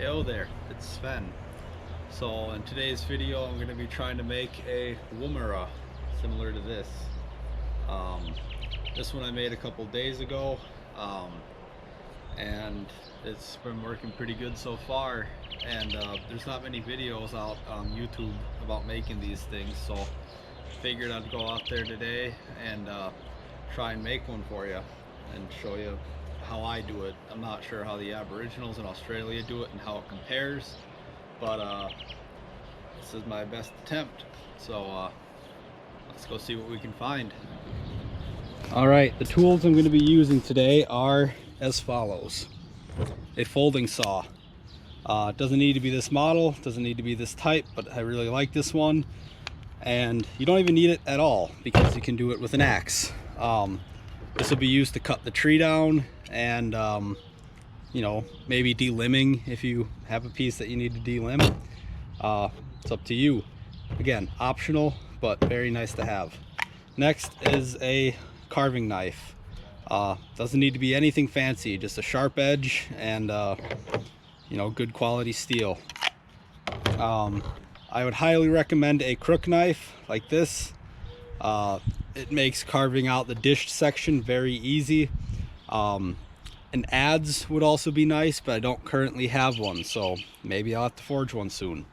Yo there, it's Sven. So in today's video I'm going to be trying to make a woomera similar to this. Um, this one I made a couple days ago and it's been working pretty good so far, and there's not many videos out on YouTube about making these things, so figured I'd go out there today and try and make one for you and show you how I do it. I'm not sure how the Aboriginals in Australia do it and how it compares, but this is my best attempt. So let's go see what we can find. Alright, the tools I'm going to be using today are as follows. A folding saw. It doesn't need to be this model, doesn't need to be this type, but I really like this one. And you don't even need it at all because you can do it with an axe. This will be used to cut the tree down and you know, maybe delimbing if you have a piece that you need to delimb. It's up to you. Again, optional, but very nice to have. Next is a carving knife. Doesn't need to be anything fancy, just a sharp edge and you know, good quality steel. I would highly recommend a crook knife like this. It makes carving out the dish section very easy. An adze would also be nice, but I don't currently have one, so maybe I'll have to forge one soon.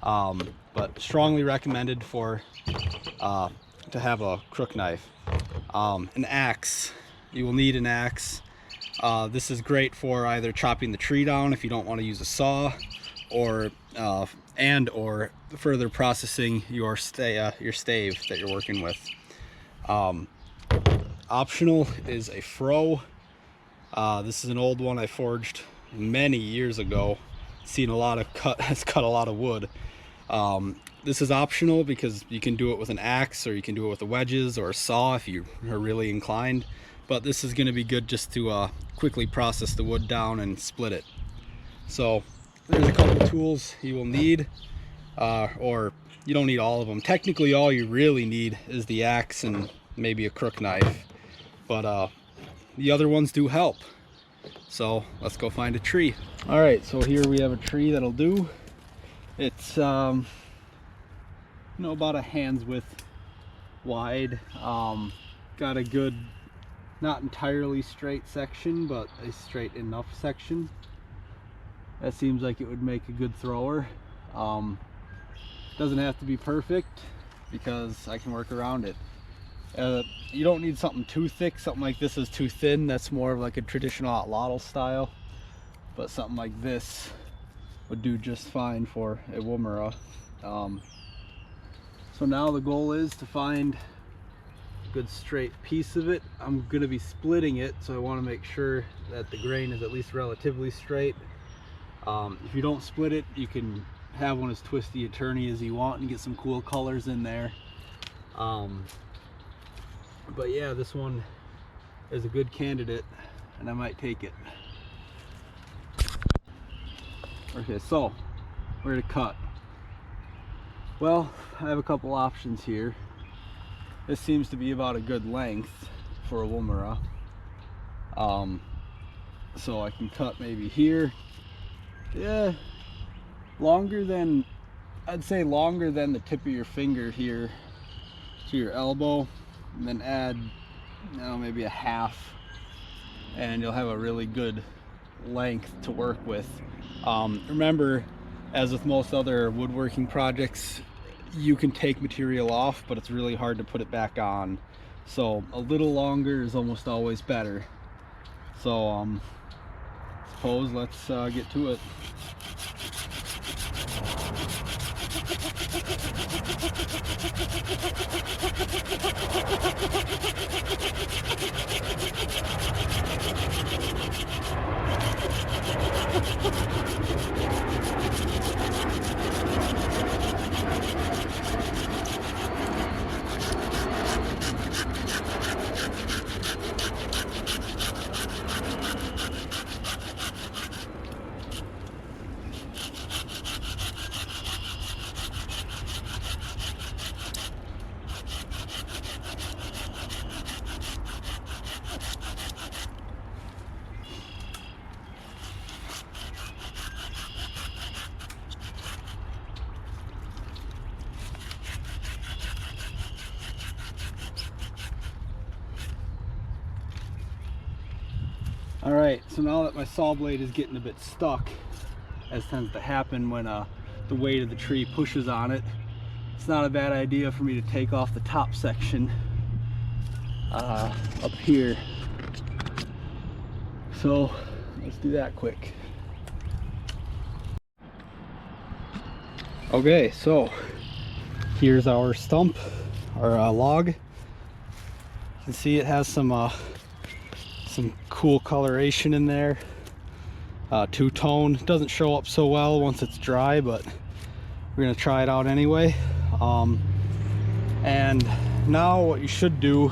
But strongly recommended for to have a crook knife. An axe. You will need an axe. This is great for either chopping the tree down if you don't want to use a saw, or or further processing your stave that you're working with. Optional is a froe. This is an old one I forged many years ago. Seen a lot of has cut a lot of wood. This is optional because you can do it with an axe, or you can do it with the wedges or a saw if you are really inclined. But this is going to be good just to quickly process the wood down and split it. So there's a couple tools you will need, or you don't need all of them. Technically all you really need is the axe and maybe a crook knife, but the other ones do help. So let's go find a tree. All right, so here we have a tree that'll do. It's you know, about a hand's width wide. Got a good, not entirely straight section, but a straight enough section. That seems like it would make a good thrower. Doesn't have to be perfect because I can work around it. You don't need something too thick. Something like this is too thin. That's more of like a traditional atlatl style. But something like this would do just fine for a woomera. So now the goal is to find a good straight piece of it. I'm going to be splitting it, so I want to make sure that the grain is at least relatively straight. If you don't split it, you can have one as twisty and turny as you want and get some cool colors in there. But yeah, this one is a good candidate and I might take it. Okay, so where to cut? Well, I have a couple options here. This seems to be about a good length for a woomera. So I can cut maybe here. Yeah, longer than, I'd say longer than the tip of your finger here to your elbow, and then add, you know, maybe a half, and you'll have a really good length to work with. Remember, as with most other woodworking projects, you can take material off, but it's really hard to put it back on. So a little longer is almost always better. So suppose let's get to it. All right, so now that my saw blade is getting a bit stuck, as tends to happen when the weight of the tree pushes on it, it's not a bad idea for me to take off the top section up here. So let's do that quick. Okay, so here's our stump, our log. You can see it has some cool coloration in there. Two-tone. Doesn't show up so well once it's dry, but we're gonna try it out anyway. And now what you should do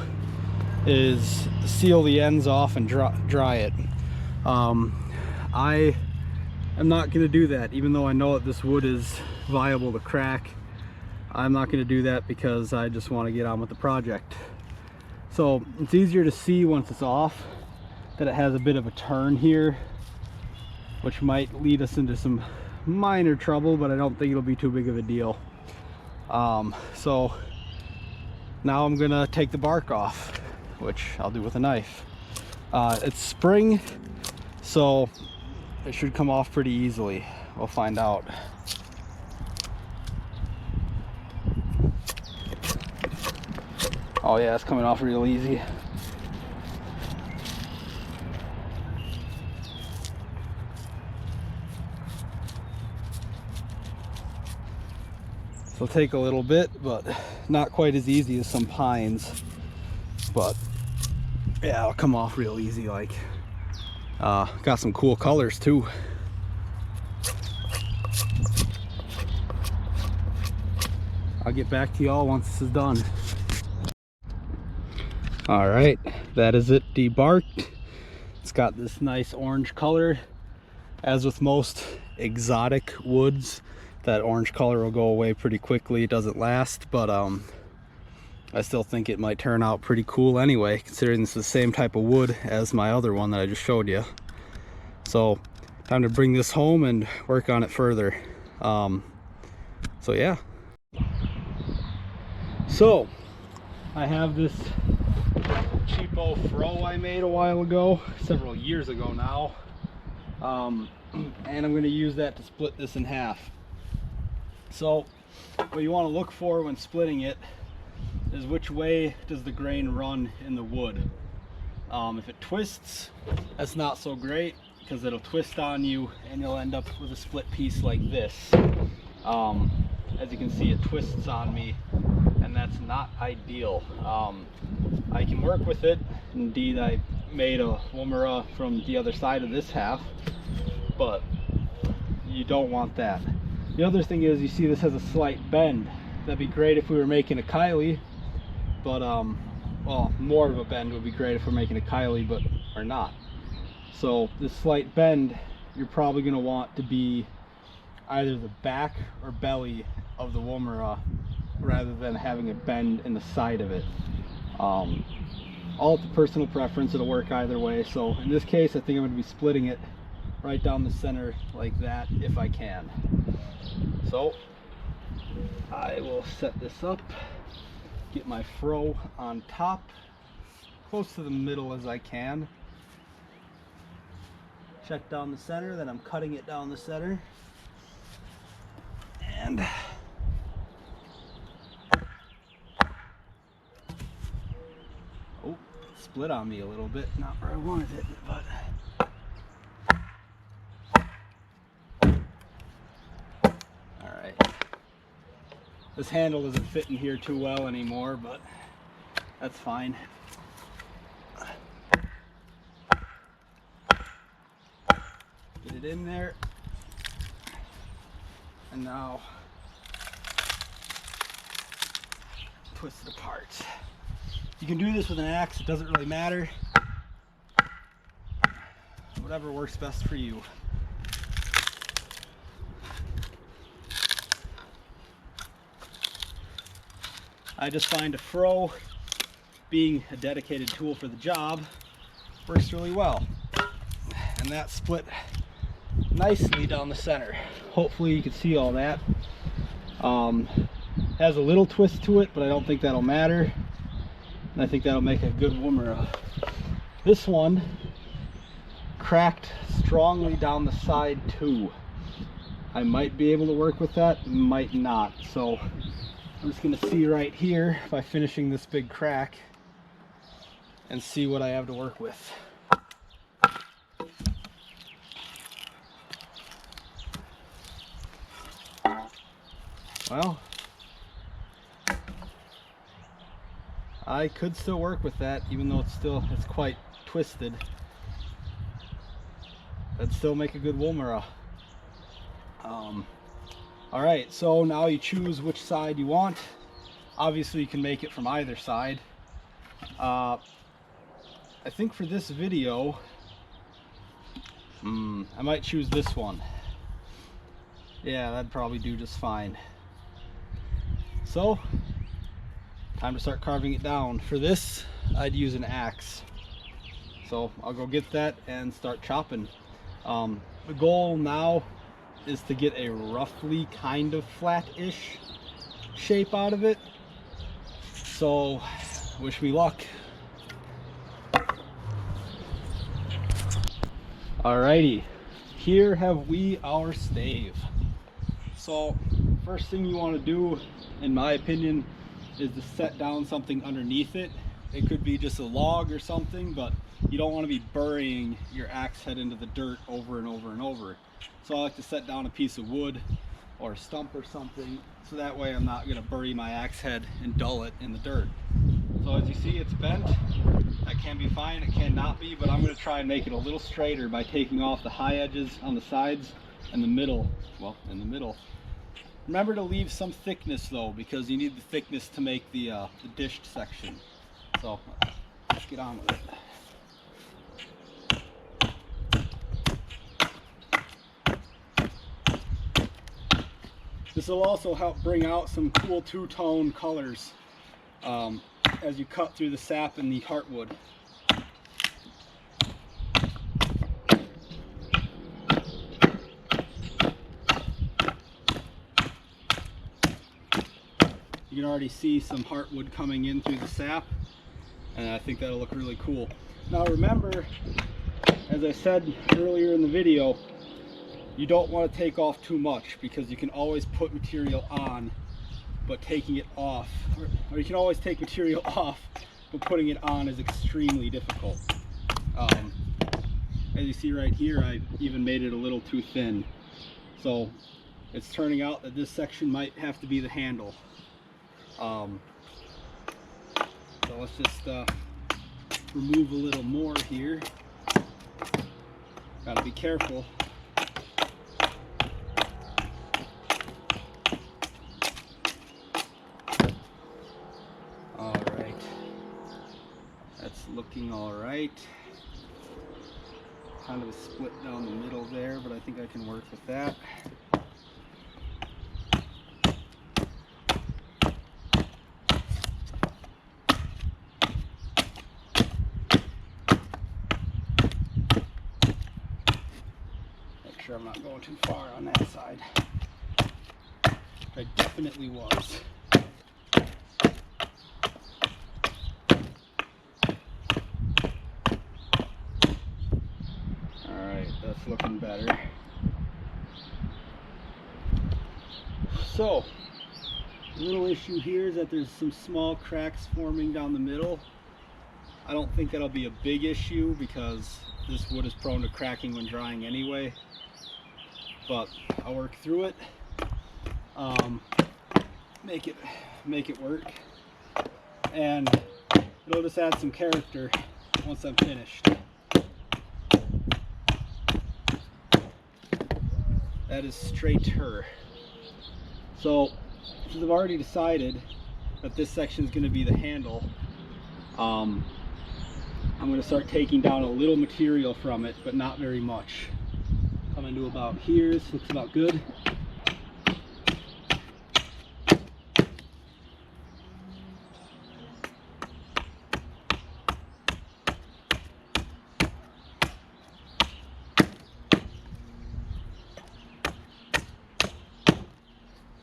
is seal the ends off and dry it. I am not going to do that, even though I know that this wood is viable to crack. I'm not going to do that because I just want to get on with the project. So it's easier to see once it's off that it has a bit of a turn here, which might lead us into some minor trouble, but I don't think it'll be too big of a deal. So now I'm gonna take the bark off, which I'll do with a knife. It's spring, so it should come off pretty easily. We'll find out. Oh yeah, it's coming off real easy. It'll take a little bit, but not quite as easy as some pines. But yeah, it'll come off real easy. Like, got some cool colors too. I'll get back to y'all once this is done. All right, that is it debarked. It's got this nice orange color. As with most exotic woods, that orange color will go away pretty quickly. It doesn't last, but I still think it might turn out pretty cool anyway, considering it's the same type of wood as my other one that I just showed you. So time to bring this home and work on it further. So yeah. So I have this cheapo fro I made a while ago, several years ago now, and I'm going to use that to split this in half. So what you want to look for when splitting it is which way does the grain run in the wood. If it twists, that's not so great because it'll twist on you and you'll end up with a split piece like this. As you can see, it twists on me and that's not ideal. I can work with it. Indeed, I made a woomera from the other side of this half, but you don't want that. The other thing is, you see this has a slight bend. That'd be great if we were making a Kylie, but well, more of a bend would be great if we're making a Kylie, but are not. So this slight bend, you're probably going to want to be either the back or belly of the woomera, rather than having a bend in the side of it. All to personal preference, it'll work either way. So in this case, I think I'm going to be splitting it right down the center like that if I can. So I will set this up, get my fro on top, close to the middle as I can. Check down the center, then I'm cutting it down the center. And oh, split on me a little bit, not where I wanted it, but this handle doesn't fit in here too well anymore, but that's fine. Get it in there. And now twist it apart. You can do this with an axe, it doesn't really matter. Whatever works best for you. I just find a fro, being a dedicated tool for the job, works really well. And that split nicely down the center. Hopefully you can see all that. Has a little twist to it, but I don't think that'll matter. And I think that'll make a good woomera. This one cracked strongly down the side too. I might be able to work with that, might not. So I'm just gonna see right here by finishing this big crack and see what I have to work with. Well, I could still work with that, even though it's quite twisted. That'd still make a good woomera. All right, so now you choose which side you want. Obviously, you can make it from either side. I think for this video, I might choose this one. Yeah, that'd probably do just fine. So, time to start carving it down. For this, I'd use an axe. So I'll go get that and start chopping. The goal now is to get a roughly kind of flat-ish shape out of it. So wish me luck. Alrighty, here have we our stave. So first thing you want to do, in my opinion, is to set down something underneath it. It could be just a log or something, but you don't want to be burying your axe head into the dirt over and over and over. So I like to set down a piece of wood or a stump or something, so that way I'm not going to bury my axe head and dull it in the dirt. So as you see, it's bent. That can be fine, it cannot be, but I'm going to try and make it a little straighter by taking off the high edges on the sides and the middle. Well, in the middle. Remember to leave some thickness though, because you need the thickness to make the dished section. So let's get on with it. This will also help bring out some cool two-tone colors as you cut through the sap and the heartwood. You can already see some heartwood coming in through the sap, and I think that'll look really cool. Now remember, as I said earlier in the video, you don't want to take off too much, because you can always put material on, but taking it off, or you can always take material off, but putting it on is extremely difficult. As you see right here, I even made it a little too thin. So it's turning out that this section might have to be the handle. So let's just remove a little more here. Gotta be careful. Alright, that's looking alright. Kind of a split down the middle there, but I think I can work with that. I'm not going too far on that side. I definitely was. Alright, that's looking better. So, the little issue here is that there's some small cracks forming down the middle. I don't think that'll be a big issue because this wood is prone to cracking when drying anyway. But I'll work through it, make it work, and it'll just add some character once I'm finished. That is straighter. So since I've already decided that this section is going to be the handle, I'm going to start taking down a little material from it, but not very much. Coming to about here, this looks about good.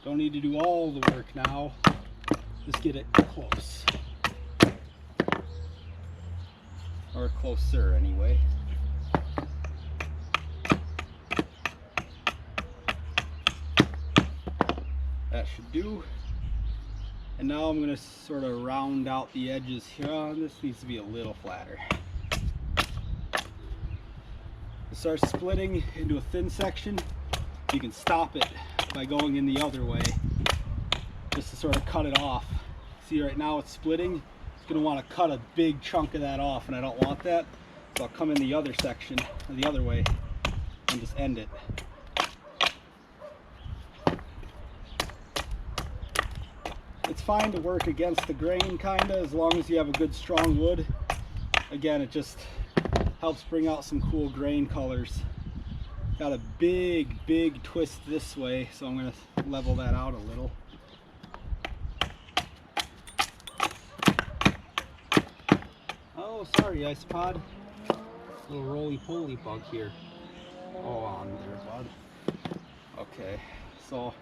Don't need to do all the work now, just get it close. Or closer anyway. should do. And now I'm going to sort of round out the edges here. Oh, this needs to be a little flatter. It starts splitting into a thin section. You can stop it by going in the other way, just to sort of cut it off. See, right now it's splitting. It's going to want to cut a big chunk of that off, and I don't want that. So I'll come in the other section, or the other way, and just end it. It's fine to work against the grain, kinda, as long as you have a good strong wood. Again, it just helps bring out some cool grain colors. Got a big twist this way, so I'm gonna level that out a little. Oh, sorry, Icepod. Little roly-poly bug here. Oh, on there, bud. Okay, so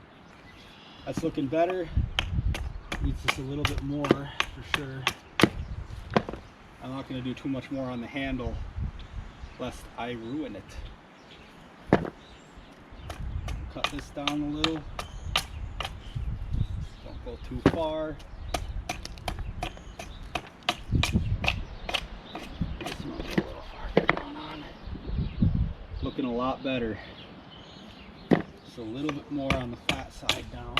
that's looking better. Needs just a little bit more for sure. I'm not going to do too much more on the handle lest I ruin it. Cut this down a little. Don't go too far. This one a little farther going on. Looking a lot better. Just a little bit more on the flat side down.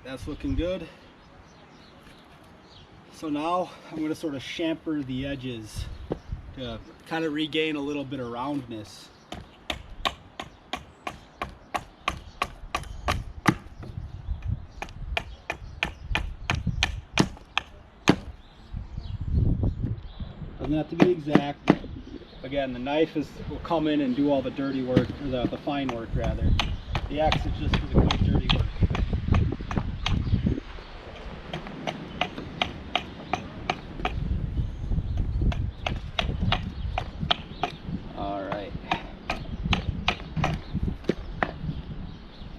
That's looking good. So now I'm going to sort of chamfer the edges to kind of regain a little bit of roundness. Doesn't have to be exact. Again, the knife will come in and do all the dirty work, or the fine work rather. The axe is just for the good dirty work.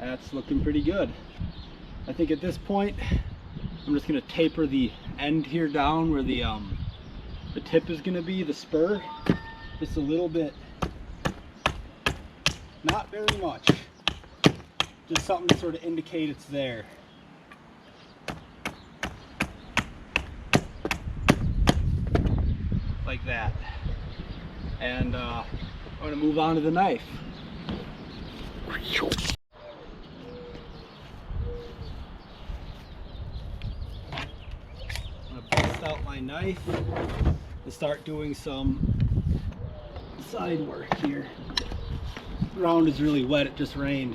That's looking pretty good. I think at this point I'm just going to taper the end here down where the tip is going to be, the spur, just a little bit. Not very much. Just something to sort of indicate it's there. Like that. And I'm going to move on to the knife. Out my knife to start doing some side work here. The ground is really wet, it just rained.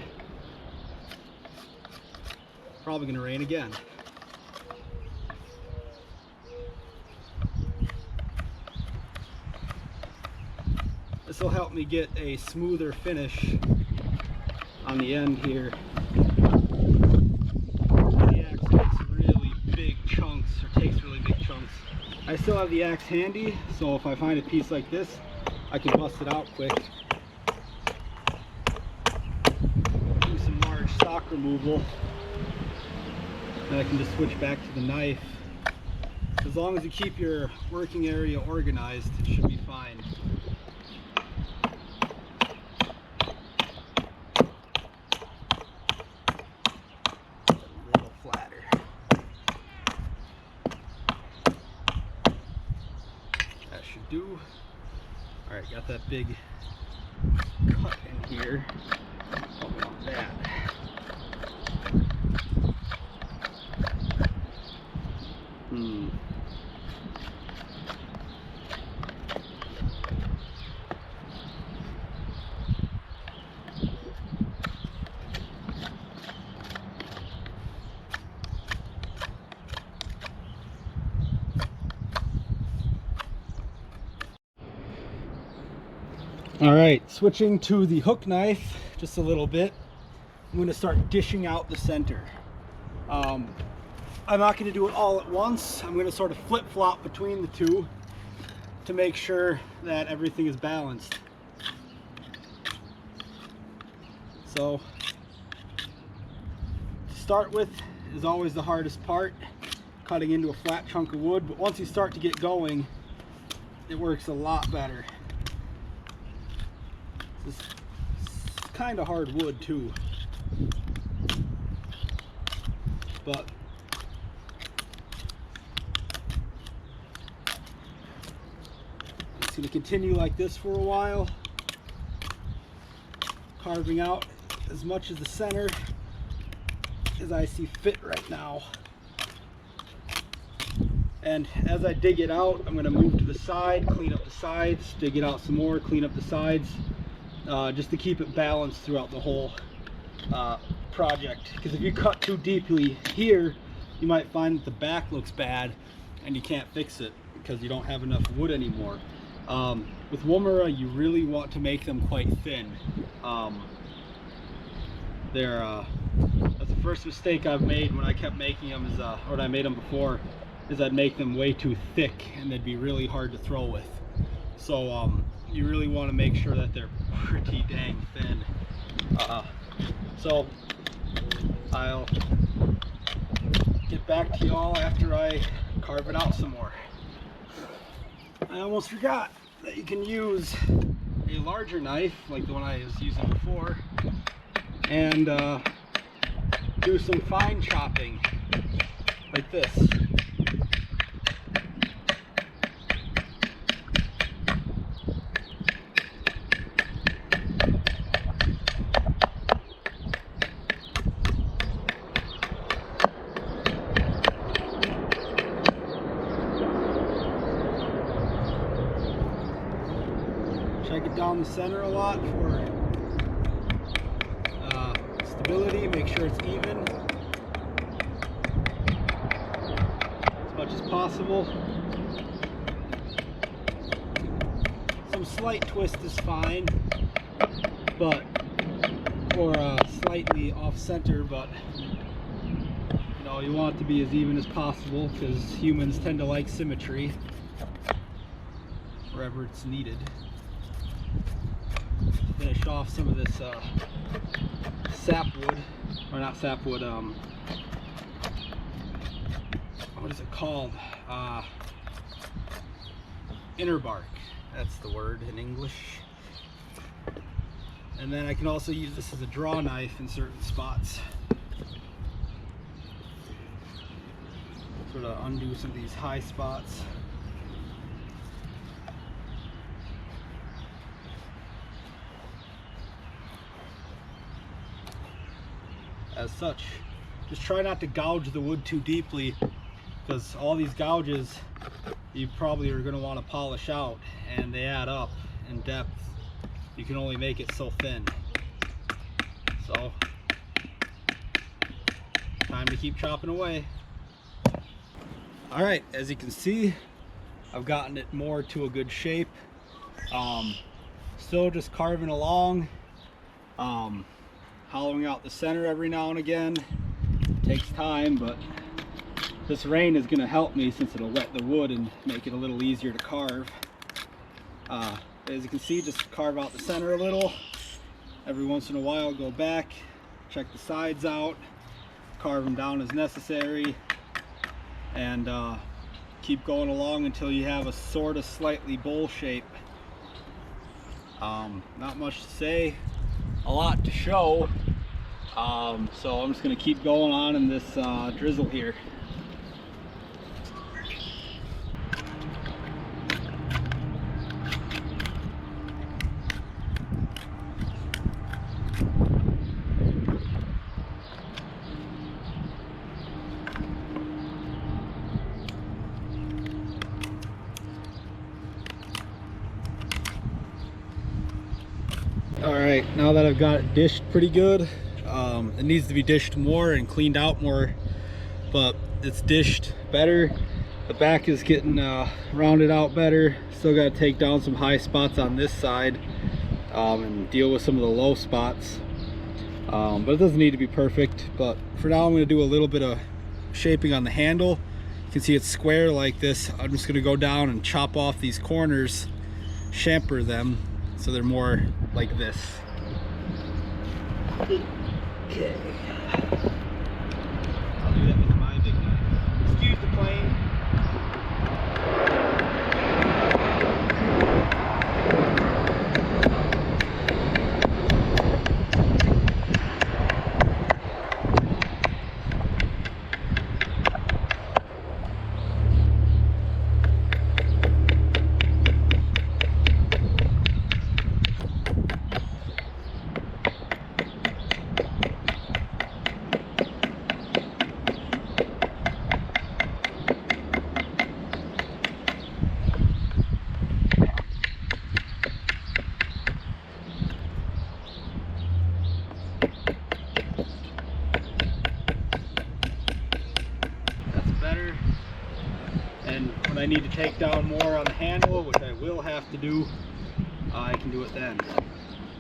Probably gonna rain again. This will help me get a smoother finish on the end here. I still have the axe handy, so if I find a piece like this, I can bust it out quick. Do some large stock removal, and I can just switch back to the knife. As long as you keep your working area organized, it should be fine. Do. All right, got that big cut in here. Don't want that. All right, switching to the hook knife just a little bit. I'm going to start dishing out the center. I'm not going to do it all at once. I'm going to sort of flip-flop between the two to make sure that everything is balanced. So, to start with is always the hardest part, cutting into a flat chunk of wood, but once you start to get going, it works a lot better. This is kind of hard wood too, but it's going to continue like this for a while, carving out as much of the center as I see fit right now. And as I dig it out, I'm going to move to the side, clean up the sides, dig it out some more, clean up the sides, just to keep it balanced throughout the whole project. Because if you cut too deeply here, you might find that the back looks bad and you can't fix it because you don't have enough wood anymore. With woomera, you really want to make them quite thin. That's the first mistake I've made when I kept making them, is, or when I made them before, is I'd make them way too thick and they'd be really hard to throw with. So you really want to make sure that they're pretty dang thin. So I'll get back to y'all after I carve it out some more. I almost forgot that you can use a larger knife like the one I was using before and do some fine chopping like this. Check it down the center a lot for stability, make sure it's even as much as possible. Some slight twist is fine, but or slightly off center, but you know, you want it to be as even as possible because humans tend to like symmetry wherever it's needed. Finish off some of this sapwood, or not sapwood, what is it called? Inner bark, that's the word in English. And then I can also use this as a draw knife in certain spots. Sort of undo some of these high spots. As such, just try not to gouge the wood too deeply, because all these gouges you probably are going to want to polish out and they add up in depth. You can only make it so thin. So, time to keep chopping away. Alright, as you can see, I've gotten it more to a good shape. Still just carving along. Hollowing out the center every now and again. It takes time, but this rain is going to help me since it'll wet the wood and make it a little easier to carve. As you can see, just carve out the center a little. Every once in a while, go back, check the sides out, carve them down as necessary, and keep going along until you have a sort of slightly bowl shape. Not much to say, a lot to show, so I'm just going to keep going on in this drizzle here. Alright, now that I've got it dished pretty good, it needs to be dished more and cleaned out more, but it's dished better. The back is getting rounded out better. Still got to take down some high spots on this side and deal with some of the low spots, but it doesn't need to be perfect. But for now I'm going to do a little bit of shaping on the handle. You can see it's square like this. I'm just going to go down and chop off these corners, chamfer them so they're more like this. Okay. I'll do that with my big knife. Excuse the plane. When I need to take down more on the handle, which I will have to do, I can do it then.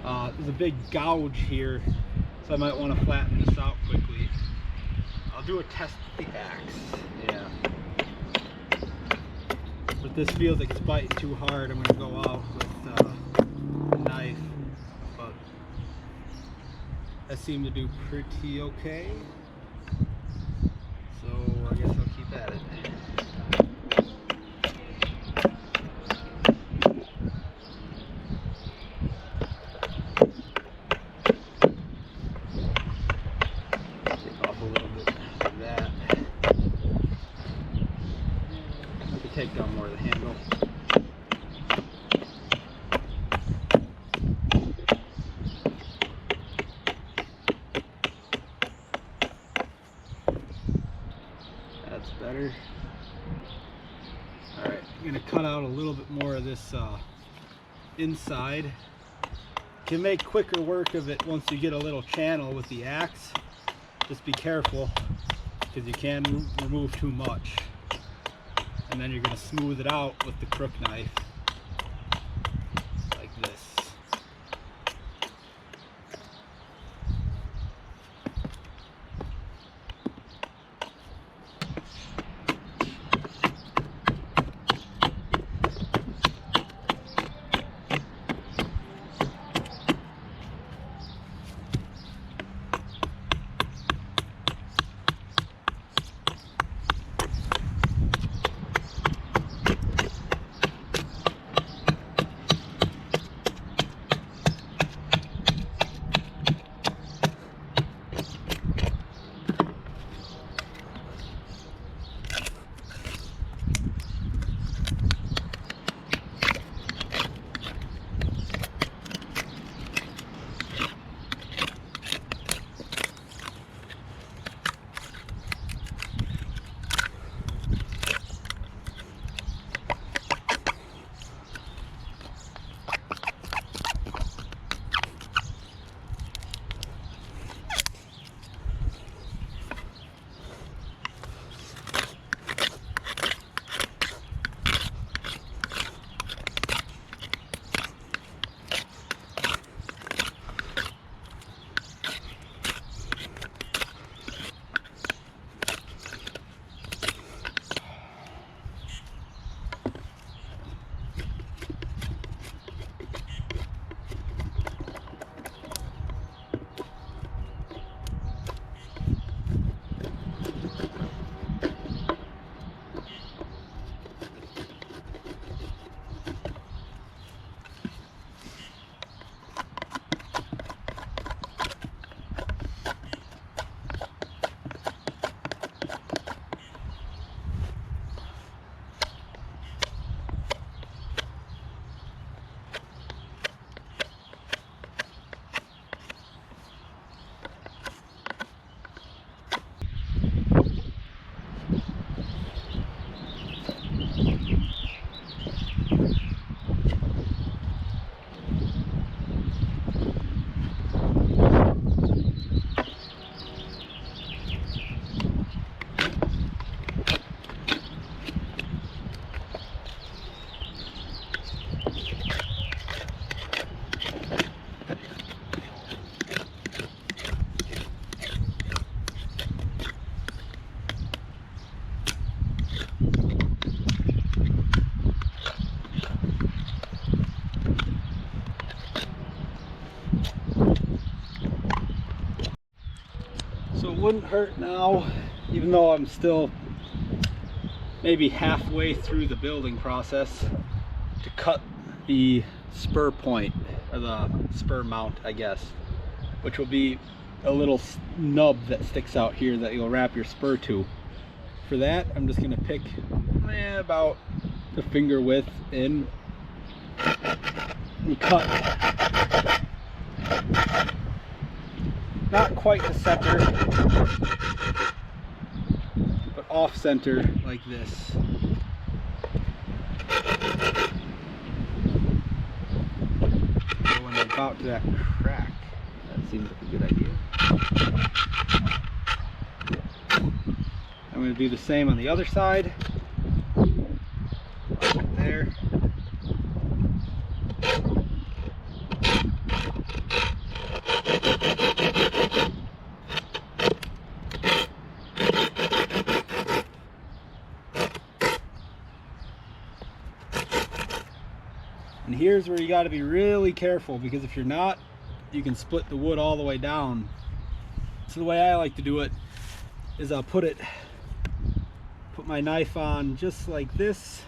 There's a big gouge here, so I might want to flatten this out quickly. I'll do a test with the axe. Yeah. But this feels like it's biting too hard. I'm going to go out with a knife. But that seemed to do pretty okay. So I guess I'll keep at it. Take down more of the handle. That's better. Alright, I'm going to cut out a little bit more of this inside. You can make quicker work of it once you get a little channel with the axe. Just be careful, because you can remove too much. And then you're going to smooth it out with the crook knife, like this. So it wouldn't hurt now, even though I'm still maybe halfway through the building process, to cut the spur point, or the spur mount, I guess, which will be a little nub that sticks out here that you'll wrap your spur to. For that, I'm just going to pick about the finger width in and cut. Not quite the center, but off center like this. So when I'm about to that crack, that seems like a good idea. I'm going to do the same on the other side. And here's where you got to be really careful, because if you're not, you can split the wood all the way down. So the way I like to do it is I'll put my knife on just like this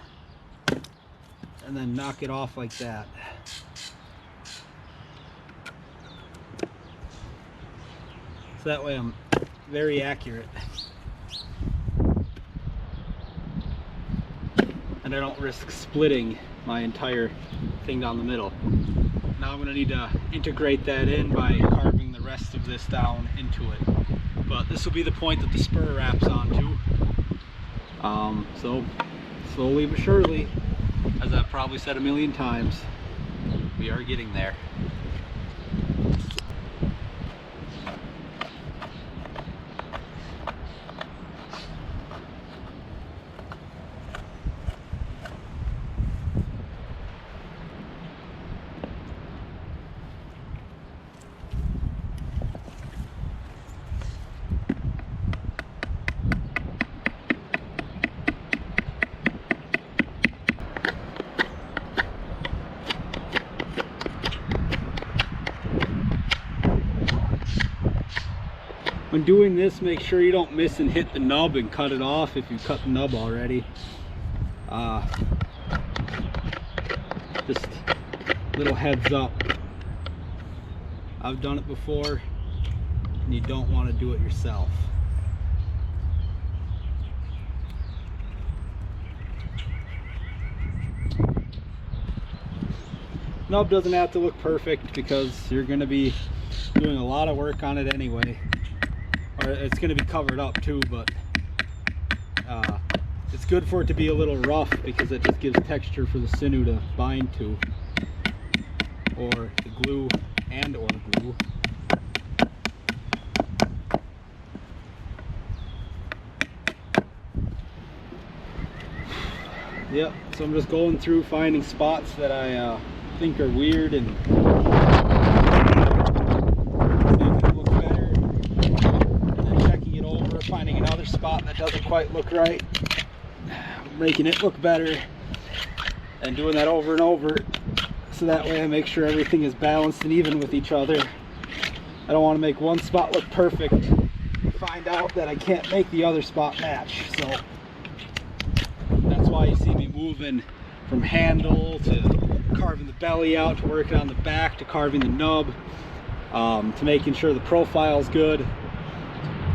and then knock it off like that. So that way I'm very accurate. And I don't risk splitting my entire thing down the middle. Now I'm going to need to integrate that in by carving the rest of this down into it. But this will be the point that the spur wraps onto. So slowly but surely, as I've probably said a million times, we are getting there. When doing this, make sure you don't miss and hit the nub and cut it off if you cut the nub already. Just little heads up. I've done it before, and you don't want to do it yourself. Nub doesn't have to look perfect because you're going to be doing a lot of work on it anyway. Or it's going to be covered up too, but it's good for it to be a little rough because it just gives texture for the sinew to bind to, or the glue or glue. Yep, so I'm just going through finding spots that I think are weird and finding another spot that doesn't quite look right, making it look better, and doing that over and over, so that way I make sure everything is balanced and even with each other. I don't want to make one spot look perfect and find out that I can't make the other spot match. So that's why you see me moving from handle to carving the belly out, to working on the back, to carving the nub, to making sure the profile is good.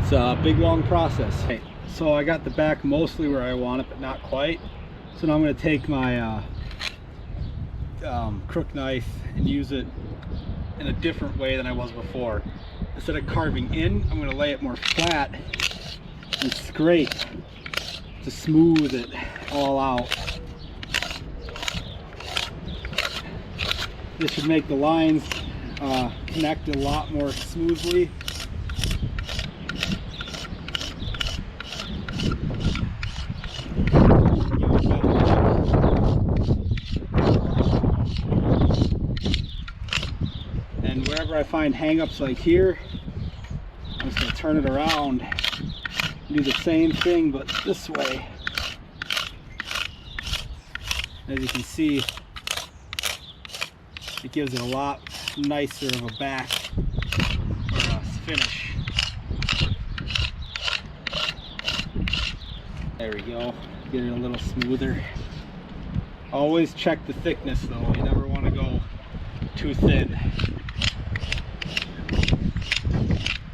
It's a big long process. Okay, so I got the back mostly where I want it, but not quite. So now I'm going to take my crook knife and use it in a different way than I was before. Instead of carving in, I'm going to lay it more flat and scrape to smooth it all out. This should make the lines connect a lot more smoothly. And wherever I find hang-ups like here, I'm just going to turn it around and do the same thing, but this way. As you can see, it gives it a lot nicer of a back or a finish. There we go. Get it a little smoother. Always check the thickness though. You never want to go too thin.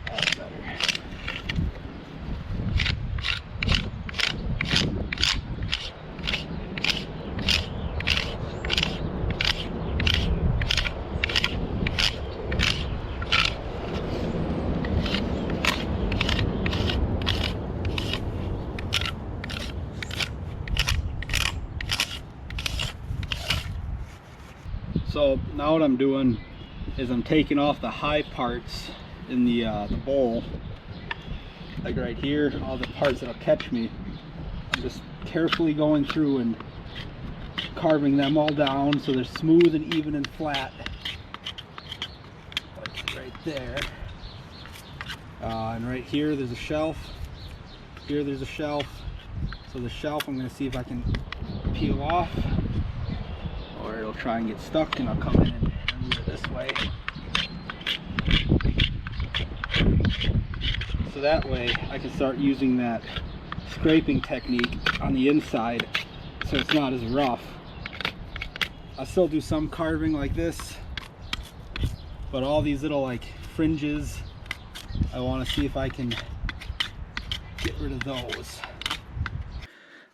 That's better. So now what I'm doing is I'm taking off the high parts in the bowl, like right here, all the parts that'll catch me. I'm just carefully going through and carving them all down so they're smooth and even and flat, like right there. And right here there's a shelf, here there's a shelf. So the shelf I'm going to see if I can peel off, or or it'll try and get stuck, and I'll come in and move it this way. So that way I can start using that scraping technique on the inside so it's not as rough. I still do some carving like this, but all these little like fringes, I want to see if I can get rid of those.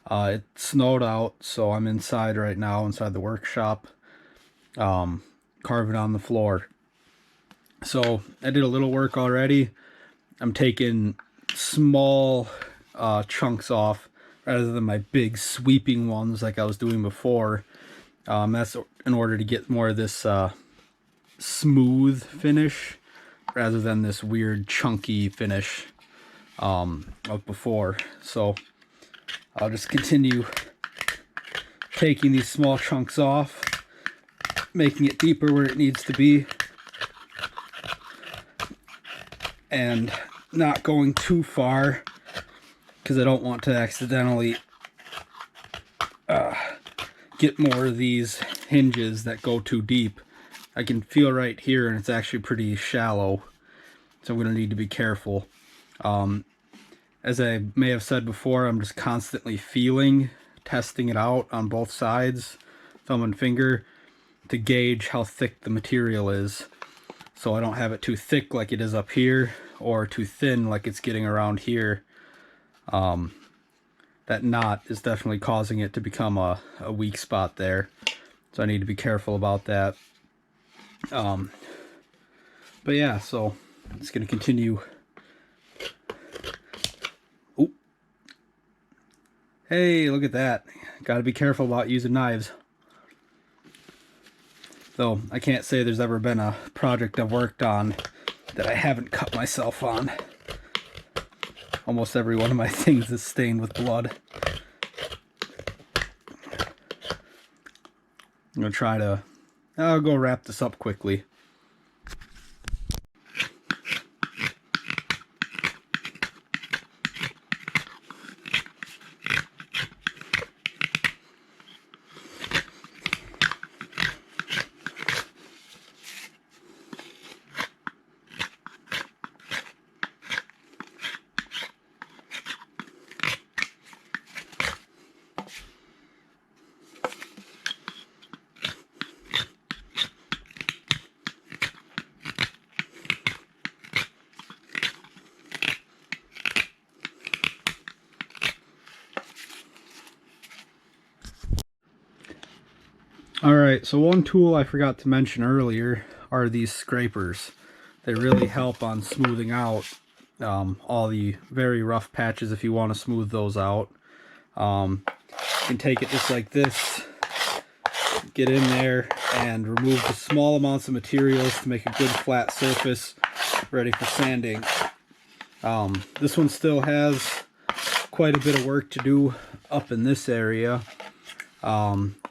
It snowed out, so I'm inside right now, inside the workshop, carving on the floor. So I did a little work already. I'm taking small chunks off rather than my big sweeping ones like I was doing before. That's in order to get more of this smooth finish rather than this weird chunky finish of before. So I'll just continue taking these small chunks off, making it deeper where it needs to be, and not going too far because I don't want to accidentally get more of these hinges that go too deep. I can feel right here and it's actually pretty shallow, so I'm going to need to be careful. As I may have said before, I'm just constantly feeling, testing it out on both sides, thumb and finger, to gauge how thick the material is. So I don't have it too thick like it is up here, or too thin like it's getting around here. That knot is definitely causing it to become a weak spot there. So I need to be careful about that. But yeah, so I'm just going to continue. Oop. Hey, look at that. Got to be careful about using knives. Though I can't say there's ever been a project I've worked on that I haven't cut myself on. Almost every one of my things is stained with blood. I'm going to try to... I'll go wrap this up quickly. Alright, so one tool I forgot to mention earlier are these scrapers. They really help on smoothing out all the very rough patches if you want to smooth those out. You can take it just like this, get in there and remove the small amounts of materials to make a good flat surface ready for sanding. This one still has quite a bit of work to do up in this area.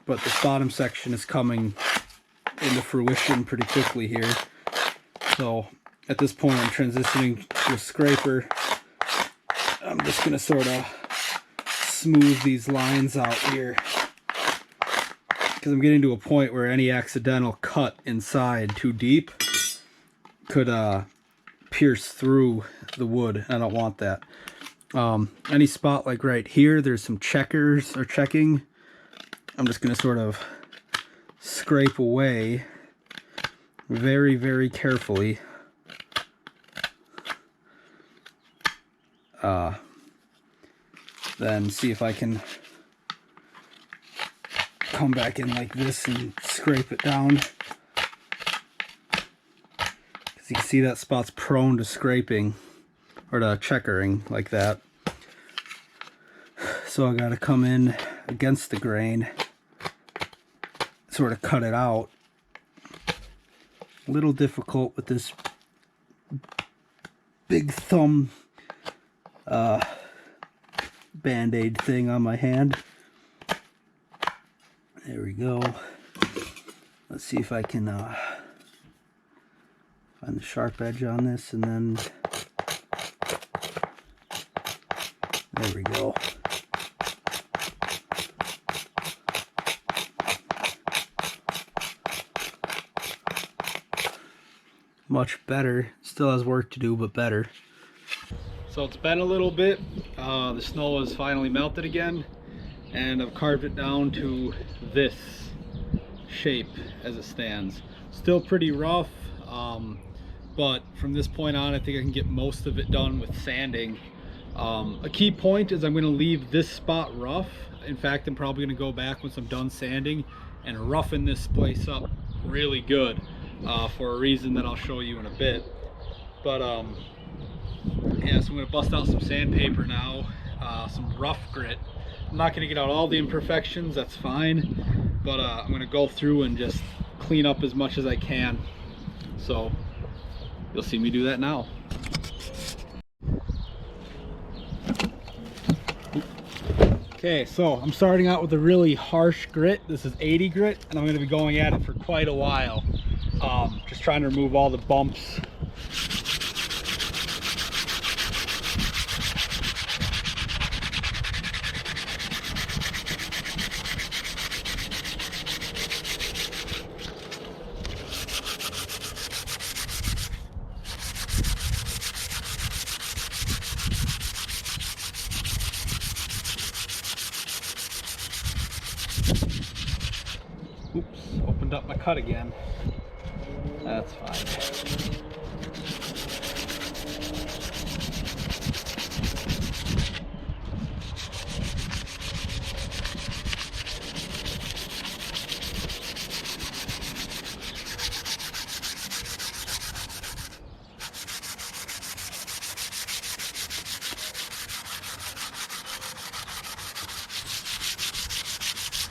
But this bottom section is coming into fruition pretty quickly here. So at this point I'm transitioning to a scraper. I'm just going to sort of smooth these lines out here, because I'm getting to a point where any accidental cut inside too deep could pierce through the wood. I don't want that. Any spot like right here, there's some checkers or checking. I'm just going to sort of scrape away very, very carefully. Then see if I can come back in like this and scrape it down. Because you can see that spot's prone to scraping or to checkering like that. So I got to come in against the grain, sort of cut it out. A little difficult with this big thumb band-aid thing on my hand. There we go. Let's see if I can find the sharp edge on this, and then there we go. much better. Still has work to do, but better. So it's been a little bit. The snow has finally melted again, and I've carved it down to this shape as it stands. Still pretty rough, but from this point on I think I can get most of it done with sanding. A key point is I'm going to leave this spot rough. In fact, I'm probably going to go back once I'm done sanding and roughen this place up really good, for a reason that I'll show you in a bit. But yeah, so I'm going to bust out some sandpaper now, some rough grit. I'm not going to get out all the imperfections, that's fine, but I'm going to go through and just clean up as much as I can. So you'll see me do that now. Okay, so I'm starting out with a really harsh grit. This is 80 grit, and I'm going to be going at it for quite a while. Just trying to remove all the bumps. Oops, opened up my cut again. That's fine.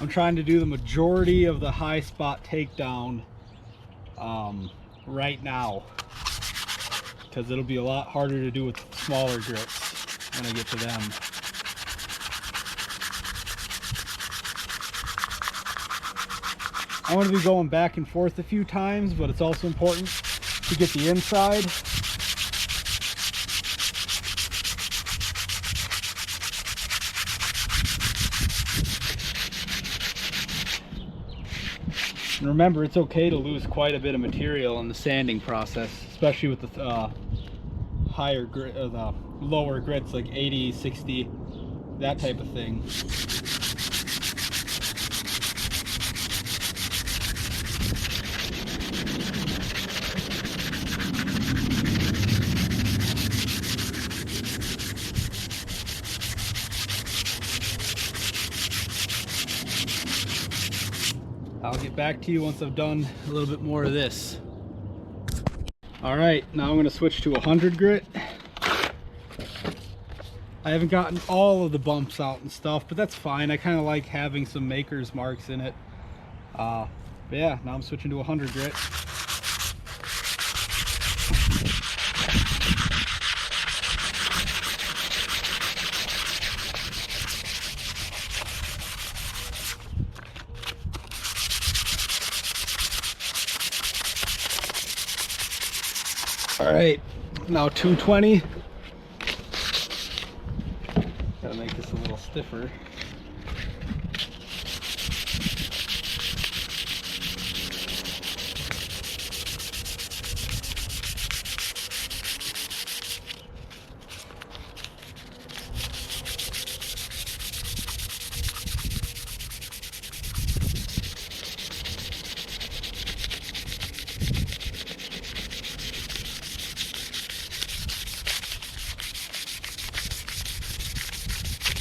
I'm trying to do the majority of the high spot takedown right now, because it'll be a lot harder to do with smaller grits when I get to them. I want to be going back and forth a few times, but it's also important to get the inside. And remember, it's okay to lose quite a bit of material in the sanding process, especially with the higher grit, or the lower grits like 80, 60, that type of thing. I'll get back to you once I've done a little bit more of this. All right, now I'm going to switch to 100 grit. I haven't gotten all of the bumps out and stuff, but that's fine. I kind of like having some maker's marks in it. But yeah, now I'm switching to 100 grit. All right, now 220. Gotta make this a little stiffer.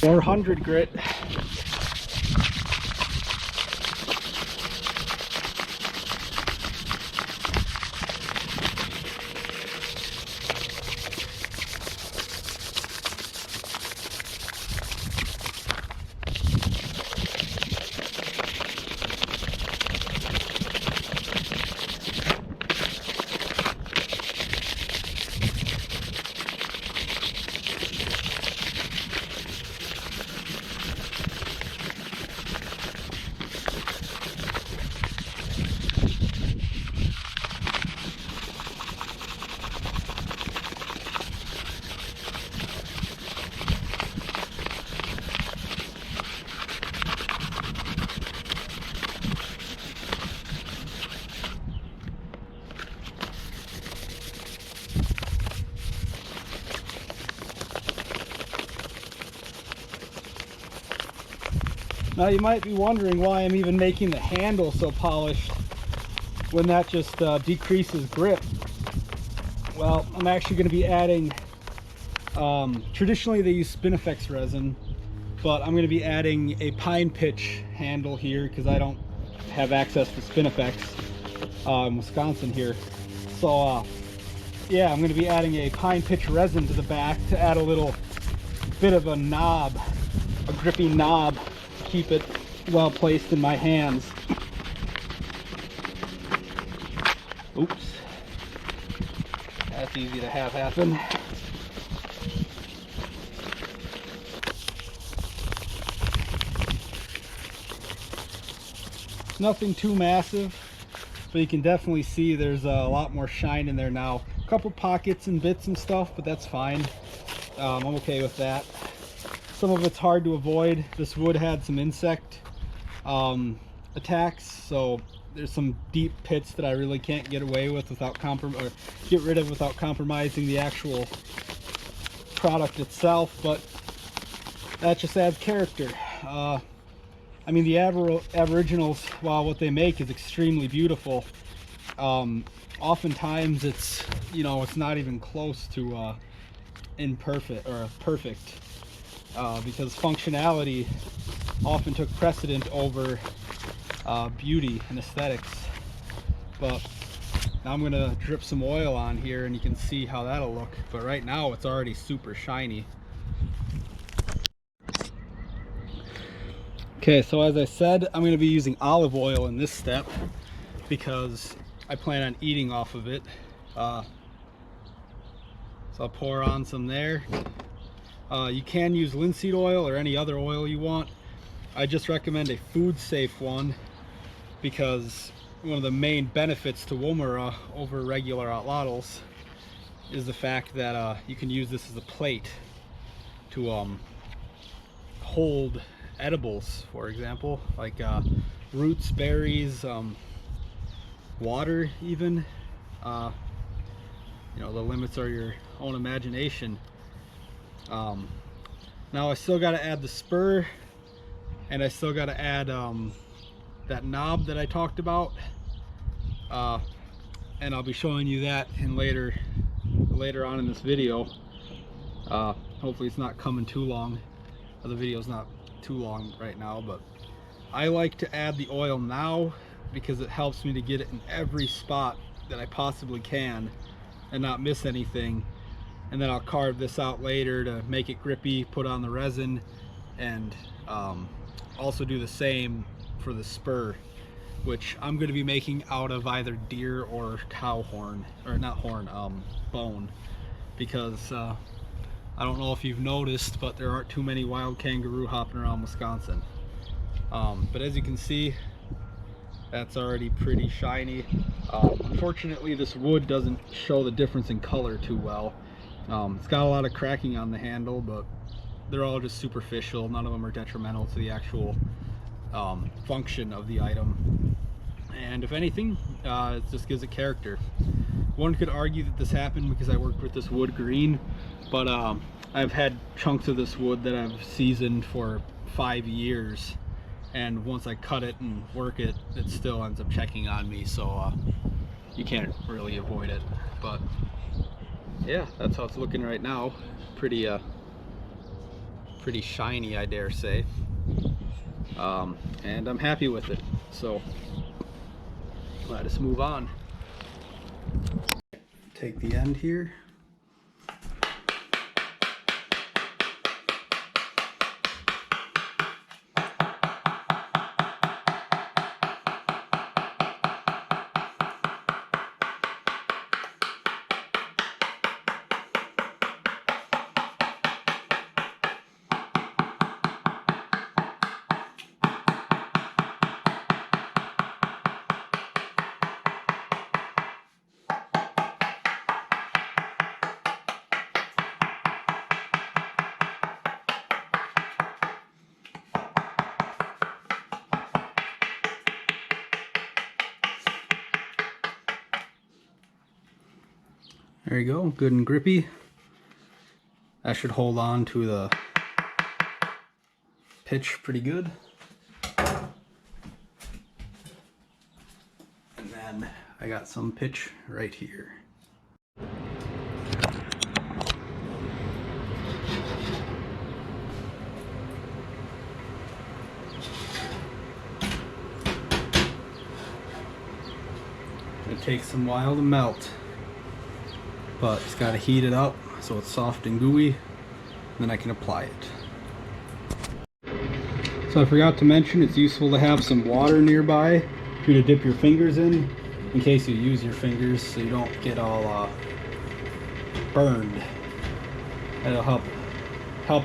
Or 100 grit. Now you might be wondering why I'm even making the handle so polished when that just decreases grip. Well, I'm actually going to be adding, traditionally they use Spinifex resin, but I'm going to be adding a pine pitch handle here because I don't have access to Spinifex in Wisconsin here. So yeah, I'm going to be adding a pine pitch resin to the back to add a little bit of a knob, a grippy knob, to keep it well placed in my hands. Oops, that's easy to have happen. Nothing too massive, but you can definitely see there's a lot more shine in there now. A couple pockets and bits and stuff, but that's fine. I'm okay with that. Some of it's hard to avoid. This wood had some insect attacks, so there's some deep pits that I really can't get away with without get rid of without compromising the actual product itself, but that just adds character. I mean, the Aboriginals, while what they make is extremely beautiful, oftentimes it's, you know, it's not even close to imperfect or perfect, because functionality often took precedent over beauty and aesthetics. But now I'm gonna drip some oil on here and you can see how that'll look, but right now it's already super shiny. Okay, so as I said, I'm going to be using olive oil in this step because I plan on eating off of it. So I'll pour on some there. You can use linseed oil or any other oil you want. I just recommend a food safe one because one of the main benefits to woomera over regular atlatls is the fact that you can use this as a plate to hold edibles, for example, like roots, berries, water even. You know, the limits are your own imagination. Now I still got to add the spur, and I still got to add that knob that I talked about, and I'll be showing you that in later on in this video. Hopefully it's not coming too long. The video's not too long right now, but I like to add the oil now because it helps me to get it in every spot that I possibly can and not miss anything. And then I'll carve this out later to make it grippy, put on the resin, and also do the same for the spur, which I'm going to be making out of either deer or cow horn, or not horn, bone, because I don't know if you've noticed, but there aren't too many wild kangaroo hopping around Wisconsin. But as you can see, that's already pretty shiny. Unfortunately, this wood doesn't show the difference in color too well. It's got a lot of cracking on the handle, but they're all just superficial. None of them are detrimental to the actual function of the item. And if anything, it just gives it character. One could argue that this happened because I worked with this wood green, but I've had chunks of this wood that I've seasoned for 5 years, and once I cut it and work it, it still ends up checking on me, so you can't really avoid it. But yeah, that's how it's looking right now. Pretty shiny, I dare say, and I'm happy with it, so let us move on. Take the end here. There you go, good and grippy. That should hold on to the pitch pretty good. And then I got some pitch right here. It takes some while to melt, but it's got to heat it up so it's soft and gooey, then I can apply it. So I forgot to mention, it's useful to have some water nearby for you to dip your fingers in case you use your fingers so you don't get all burned. That'll help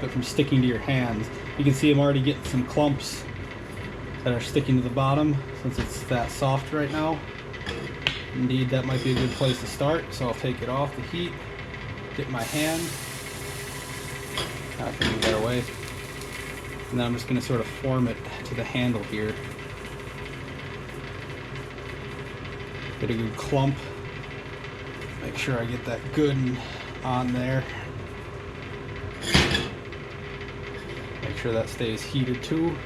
it from sticking to your hands. You can see I'm already getting some clumps that are sticking to the bottom since it's that soft right now. Indeed, that might be a good place to start, so I'll take it off the heat, dip my hand, I can move that away, and then I'm just going to sort of form it to the handle here. Get a good clump, make sure I get that good on there. Make sure that stays heated too.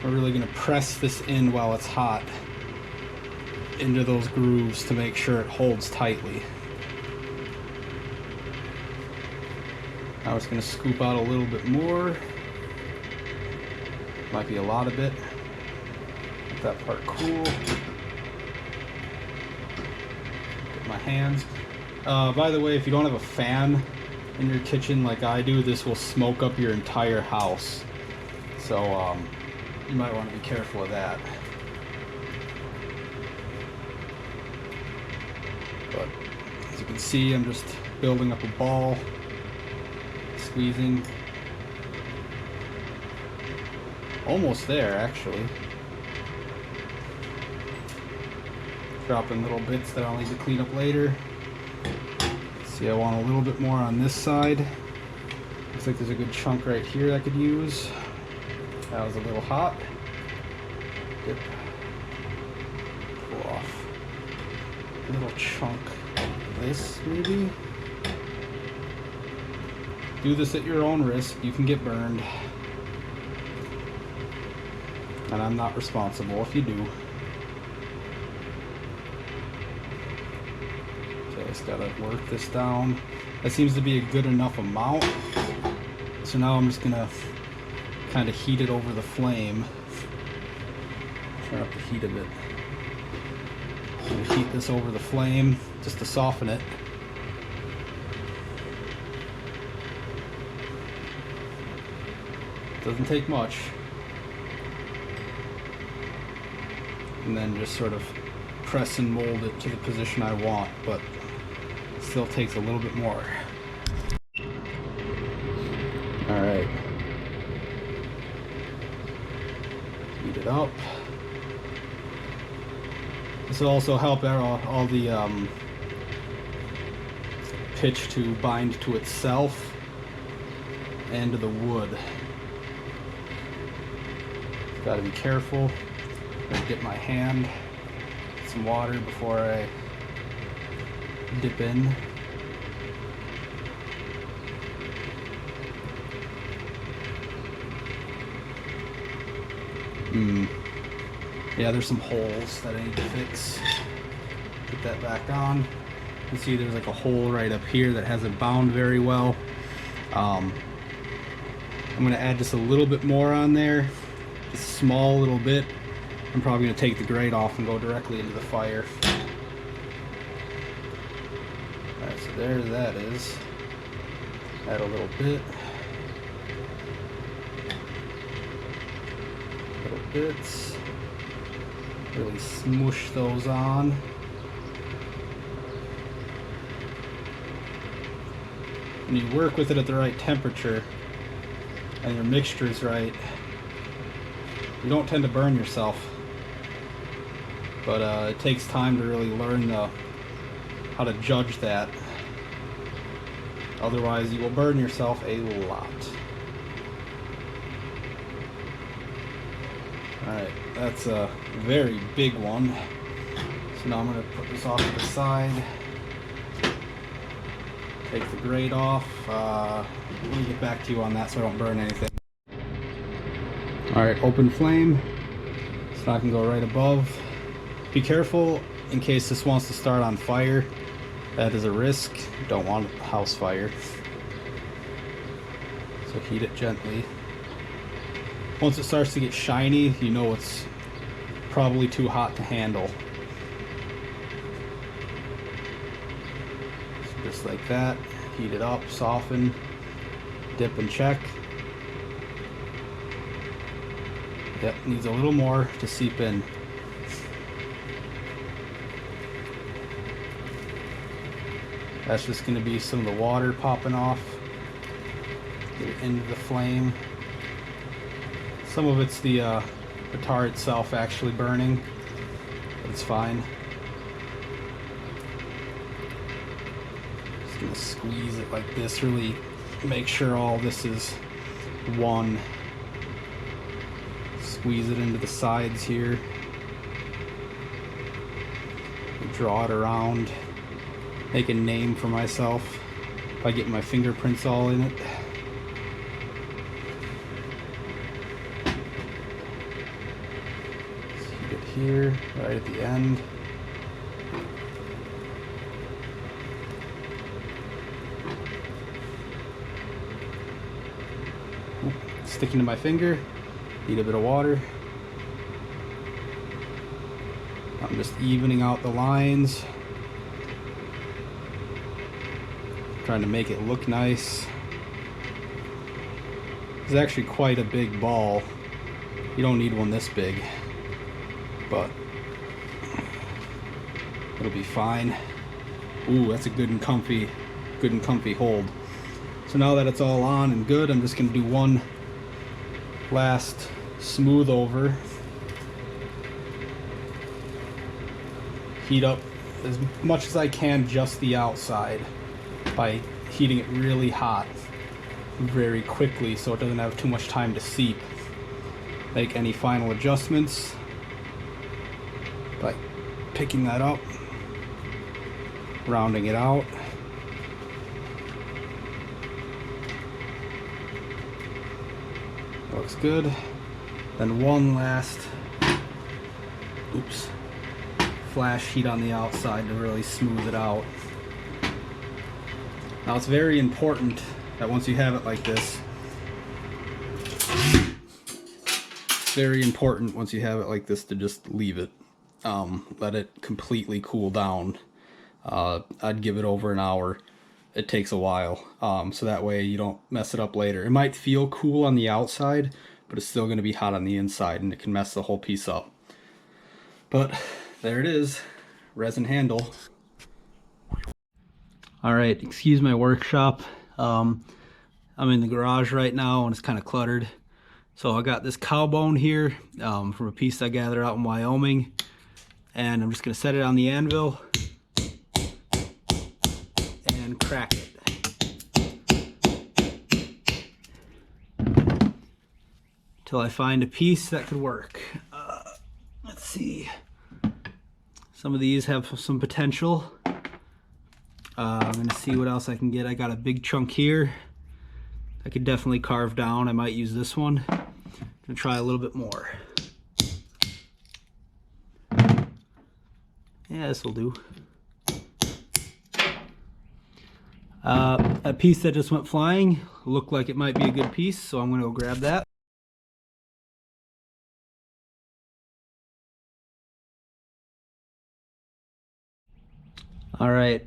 We're really going to press this in while it's hot into those grooves to make sure it holds tightly. Now it's going to scoop out a little bit more. Might be a lot of it. Let that part cool. Get my hands. By the way, if you don't have a fan in your kitchen like I do, this will smoke up your entire house. So you might want to be careful of that. But as you can see, I'm just building up a ball, squeezing. Almost there, actually. Dropping little bits that I'll need to clean up later. See, I want a little bit more on this side. Looks like there's a good chunk right here I could use. That was a little hot. Dip. Pull off a little chunk of this, maybe. Do this at your own risk. You can get burned. And I'm not responsible if you do. Okay, I just gotta work this down. That seems to be a good enough amount. So now I'm just gonna kind of heat it over the flame. Turn up the heat a bit. I'm gonna heat this over the flame just to soften it. Doesn't take much. And then just sort of press and mold it to the position I want, but it still takes a little bit more. Alright. Heat it up. This will also help all the pitch to bind to itself and to the wood. Gotta be careful. Gotta dip my hand in some water before I dip in. Yeah, there's some holes that I need to fix. Put that back on. You can see there's like a hole right up here that hasn't bound very well. I'm gonna add just a little bit more on there, just a small little bit. I'm probably gonna take the grate off and go directly into the fire. Alright, so there that is. Add a little bit. Little bits. Really smoosh those on. When you work with it at the right temperature and your mixture is right, you don't tend to burn yourself. But it takes time to really learn how to judge that. Otherwise, you will burn yourself a lot. Alright, that's a very big one. So now I'm going to put this off to the side. Take the grate off. Let me get back to you on that so I don't burn anything. Alright, open flame. It's not gonna go right above. Be careful in case this wants to start on fire. That is a risk. You don't want a house fire. So heat it gently. Once it starts to get shiny, you know it's probably too hot to handle. So just like that, heat it up, soften, dip and check. Yep, needs a little more to seep in. That's just going to be some of the water popping off. Get it into the flame. Some of it's the tar itself actually burning, but it's fine. Just going to squeeze it like this, really make sure all this is one. Squeeze it into the sides here. Draw it around. Make a name for myself by getting my fingerprints all in it. See it here, right at the end. Ooh, sticking to my finger. Need a bit of water. I'm just evening out the lines. Trying to make it look nice. It's actually quite a big ball. You don't need one this big, but it'll be fine. Ooh, that's a good and comfy hold. So now that it's all on and good, I'm just gonna do one last smooth over. Heat up as much as I can just the outside by heating it really hot very quickly so it doesn't have too much time to seep. Make any final adjustments by picking that up, rounding it out. Looks good. Then one last flash heat on the outside to really smooth it out. Now it's very important that once you have it like this, to just leave it. Let it completely cool down. I'd give it over an hour. It takes a while, so that way you don't mess it up later. It might feel cool on the outside, but it's still going to be hot on the inside, and it can mess the whole piece up. But there it is, resin handle. Alright, excuse my workshop. I'm in the garage right now and it's kind of cluttered. So I got this cow bone here from a piece I gathered out in Wyoming, and I'm just going to set it on the anvil and crack it. Till I find a piece that could work. Let's see. Some of these have some potential. I'm gonna see what else I can get. I got a big chunk here. I could definitely carve down. I might use this one. I'm gonna try a little bit more. Yeah, this will do. That piece that just went flying looked like it might be a good piece, so I'm gonna go grab that. All right,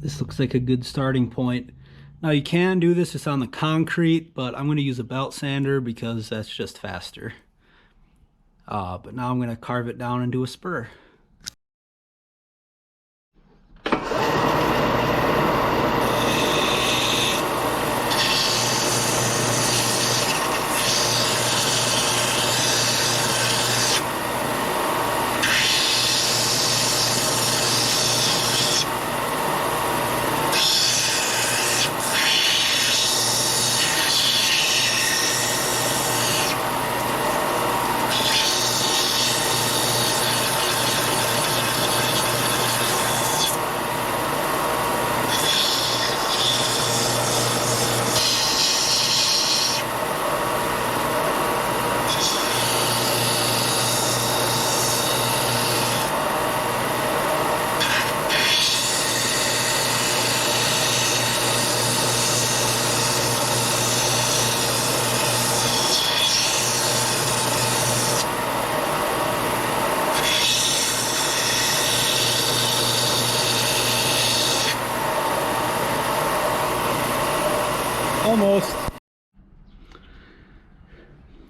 this looks like a good starting point. Now you can do this just on the concrete, but I'm going to use a belt sander because that's just faster. But now I'm going to carve it down into a spur.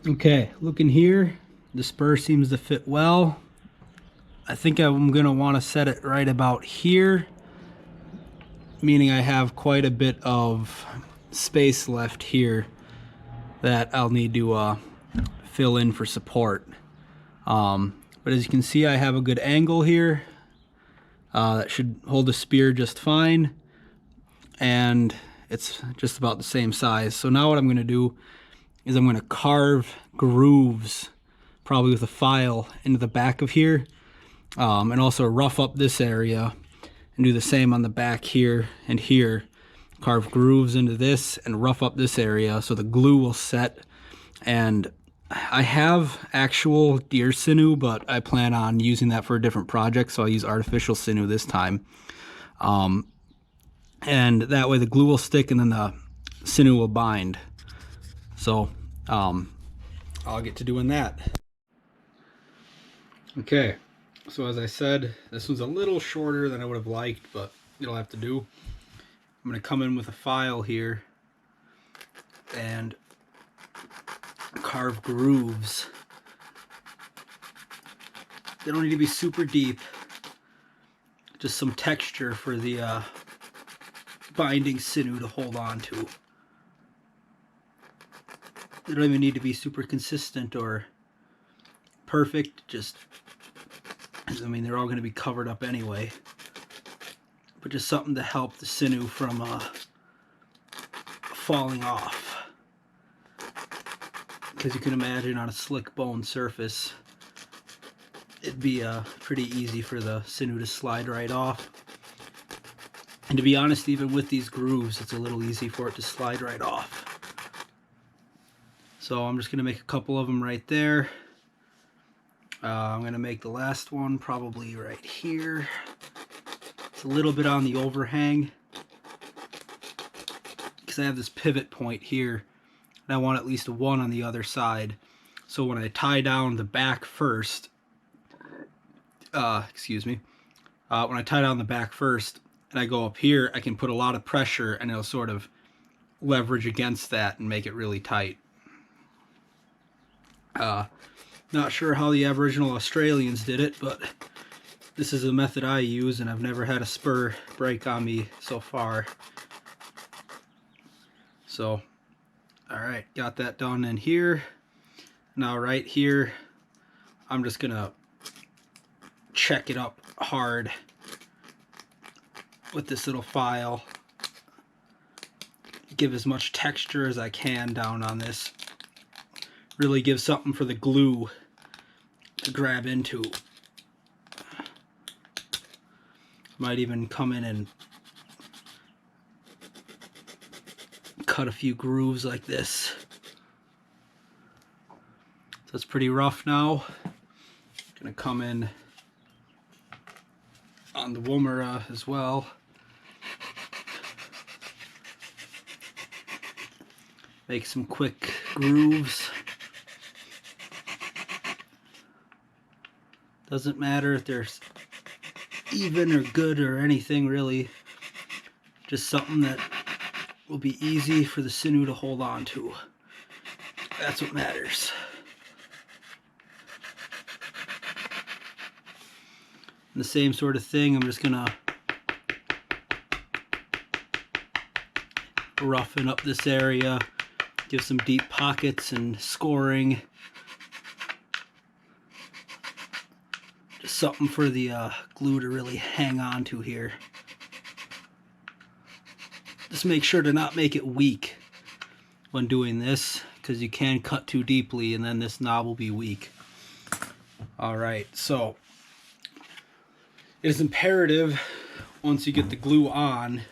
Okay, looking here, the spur seems to fit well. I think I'm gonna want to set it right about here, meaning I have quite a bit of space left here that I'll need to fill in for support. But as you can see, I have a good angle here. That should hold the spear just fine, and it's just about the same size. So now what I'm going to do is I'm going to carve grooves, probably with a file, into the back of here, and also rough up this area, and do the same on the back here and here. Carve grooves into this and rough up this area so the glue will set. And I have actual deer sinew, but I plan on using that for a different project, so I'll use artificial sinew this time. And that way the glue will stick and then the sinew will bind. So I'll get to doing that. Okay, so as I said, this one's a little shorter than I would have liked, but it'll have to do. I'm going to come in with a file here and carve grooves. They don't need to be super deep, just some texture for the binding sinew to hold on to. They don't even need to be super consistent or perfect, just, I mean, they're all going to be covered up anyway, but just something to help the sinew from falling off. Because you can imagine on a slick bone surface, it'd be pretty easy for the sinew to slide right off. And to be honest, even with these grooves, it's a little easy for it to slide right off. So I'm just going to make a couple of them right there. I'm going to make the last one probably right here. It's a little bit on the overhang, because I have this pivot point here, and I want at least one on the other side. So when I tie down the back first, when I tie down the back first and I go up here, I can put a lot of pressure and it'll sort of leverage against that and make it really tight. Not sure how the Aboriginal Australians did it, but this is a method I use, and I've never had a spur break on me so far. So, alright, got that done in here. Now right here, I'm just gonna check it up hard with this little file. Give as much texture as I can down on this. Really give something for the glue to grab into. Might even come in and cut a few grooves like this. So it's pretty rough now. Gonna come in on the woomera as well. Make some quick grooves. Doesn't matter if they're even or good or anything really. Just something that will be easy for the sinew to hold on to. That's what matters. And the same sort of thing, I'm just gonna roughen up this area, give some deep pockets and scoring. Just something for the glue to really hang on to here. Just make sure to not make it weak when doing this, because you can cut too deeply and then this knob will be weak. Alright, so it is imperative once you get the glue on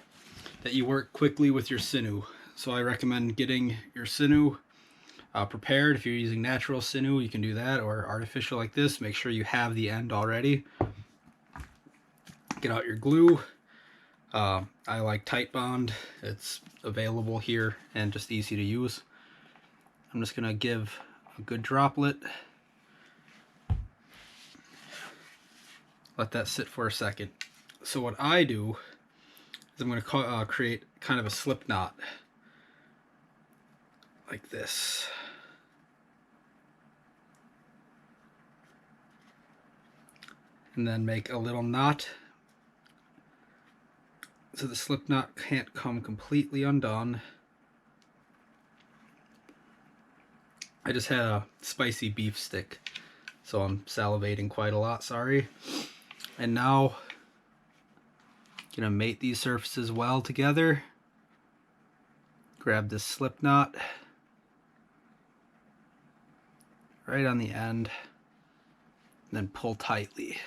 that you work quickly with your sinew. So I recommend getting your sinew prepared. If you're using natural sinew, you can do that, or artificial like this. Make sure you have the end already. Get out your glue. I like Titebond. It's available here and just easy to use. I'm just gonna give a good droplet. Let that sit for a second. So what I do is I'm gonna create kind of a slip knot like this. and then make a little knot so the slip knot can't come completely undone. I just had a spicy beef stick, so I'm salivating quite a lot, sorry. And now, gonna mate these surfaces well together. Grab this slip knot right on the end, and then pull tightly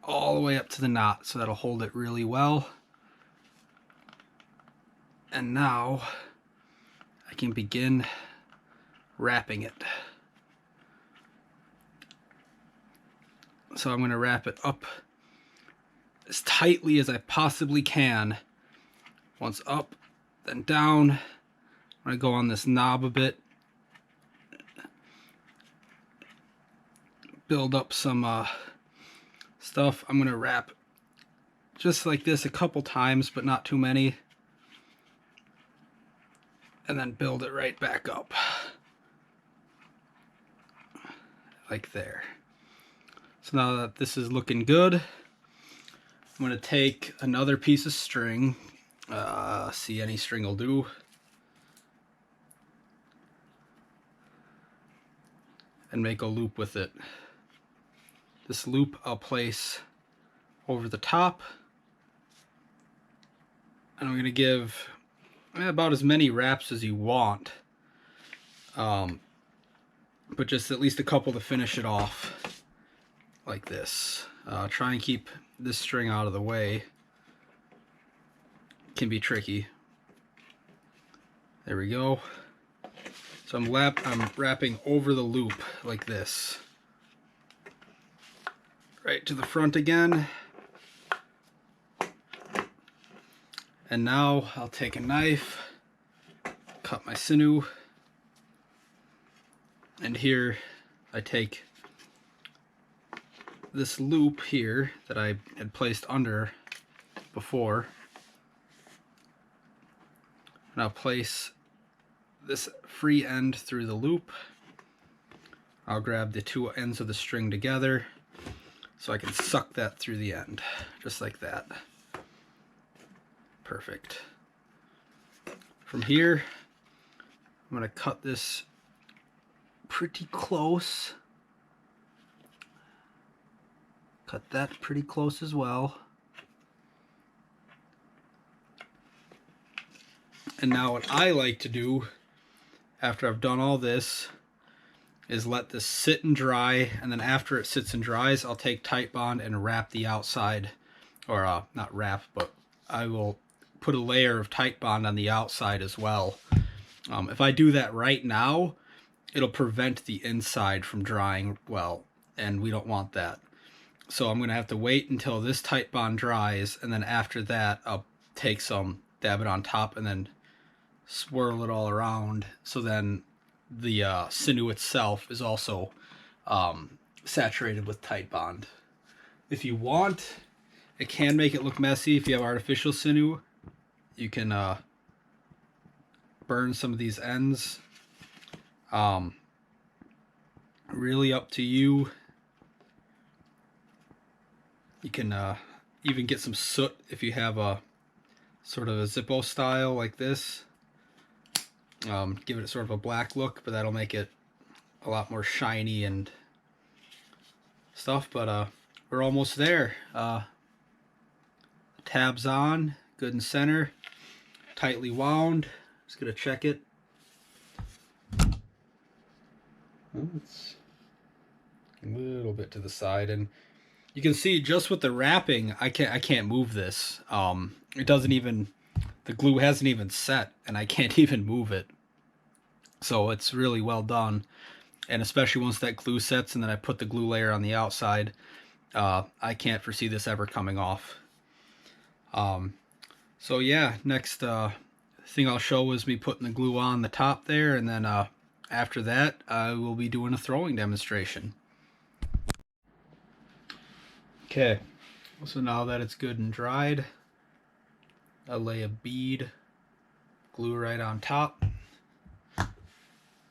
all the way up to the knot, so that'll hold it really well. And now I can begin wrapping it. So I'm going to wrap it up as tightly as I possibly can. Once up, then down. I'm going to go on this knob a bit. Build up some stuff. I'm going to wrap just like this a couple times, but not too many. And then build it right back up. Like there. So now that this is looking good, I'm going to take another piece of string. See, any string will do. And make a loop with it. This loop I'll place over the top. And I'm going to give about as many wraps as you want. But just at least a couple to finish it off. Like this. Try and keep this string out of the way. Can be tricky. There we go. So I'm wrapping over the loop like this. Right to the front again. And now I'll take a knife, cut my sinew, and here I take this loop here that I had placed under before, and I'll place this free end through the loop. I'll grab the two ends of the string together so I can suck that through the end, just like that. Perfect. From here, I'm going to cut this pretty close. Cut that pretty close as well. And now what I like to do after I've done all this is let this sit and dry, and then after it sits and dries, I'll take Titebond and wrap the outside, or not wrap, but I will put a layer of Titebond on the outside as well. If I do that right now, it'll prevent the inside from drying well, and we don't want that. So I'm going to have to wait until this Titebond dries, and then after that I'll take some, dab it on top, and then swirl it all around, so then the sinew itself is also saturated with Titebond. If you want, it can make it look messy. If you have artificial sinew, you can burn some of these ends. Really up to you. You can even get some soot if you have a sort of a Zippo style like this. Give it sort of a black look, but that'll make it a lot more shiny and stuff. But we're almost there. Tabs on, good and center, tightly wound. Just gonna check it. It's a little bit to the side, and you can see just with the wrapping, I can't move this. It doesn't even, the glue hasn't even set, and I can't even move it. So it's really well done, and especially once that glue sets and then I put the glue layer on the outside, I can't foresee this ever coming off. So yeah, next thing I'll show is me putting the glue on the top there, and then after that I will be doing a throwing demonstration. Okay, so now that it's good and dried, I'll lay a bead glue right on top,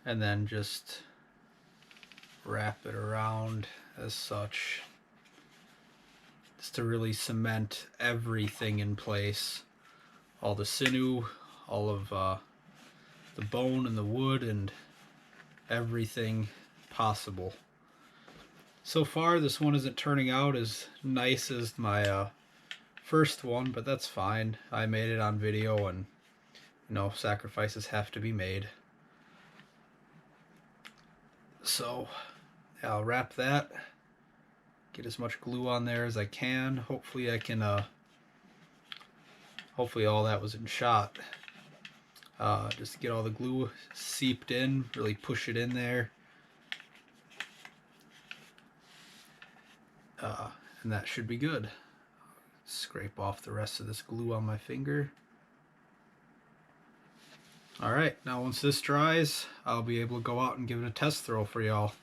and then just wrap it around as such. is to really cement everything in place. All the sinew, all of the bone and the wood and everything possible. So far this one isn't turning out as nice as my first one, but that's fine. I made it on video, and you know, sacrifices have to be made. So yeah, I'll wrap that, get as much glue on there as I can. Hopefully I can hopefully all that was in shot. Just get all the glue seeped in, really push it in there. And that should be good. Scrape off the rest of this glue on my finger. Alright, now once this dries, I'll be able to go out and give it a test throw for y'all.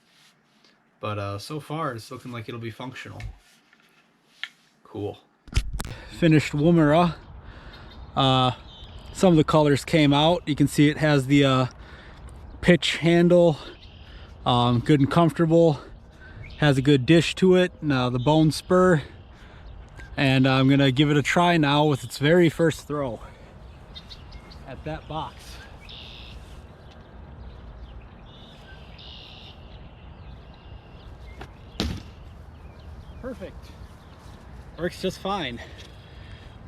But so far, it's looking like it'll be functional. Cool. Finished woomera. Some of the colors came out. You can see it has the pitch handle, good and comfortable. Has a good dish to it. Now the bone spur. And I'm gonna give it a try now with its very first throw at that box. Perfect. Works just fine.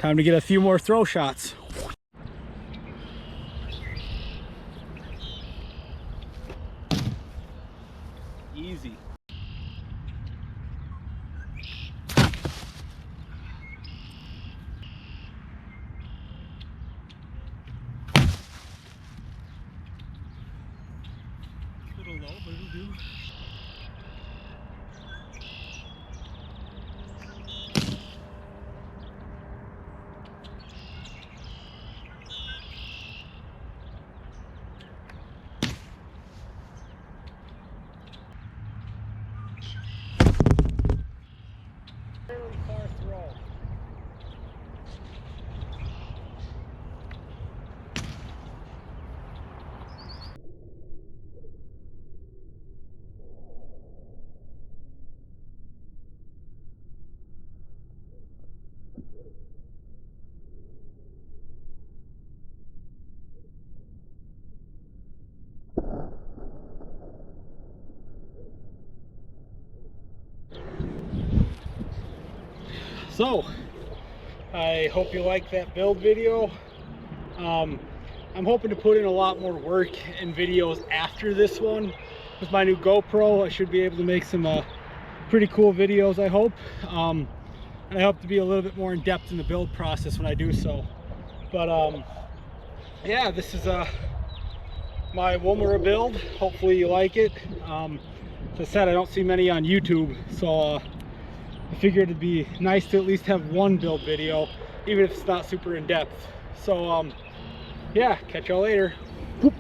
Time to get a few more throw shots. Easy. Little low, but it'll do. Fairly far throw. So, I hope you like that build video. I'm hoping to put in a lot more work and videos after this one. With my new GoPro, I should be able to make some pretty cool videos, I hope. And I hope to be a little bit more in depth in the build process when I do so. But yeah, this is my woomera build. Hopefully you like it. As I said, I don't see many on YouTube, so I figured it'd be nice to at least have one build video, even if it's not super in depth. So yeah, catch y'all later. Whoop.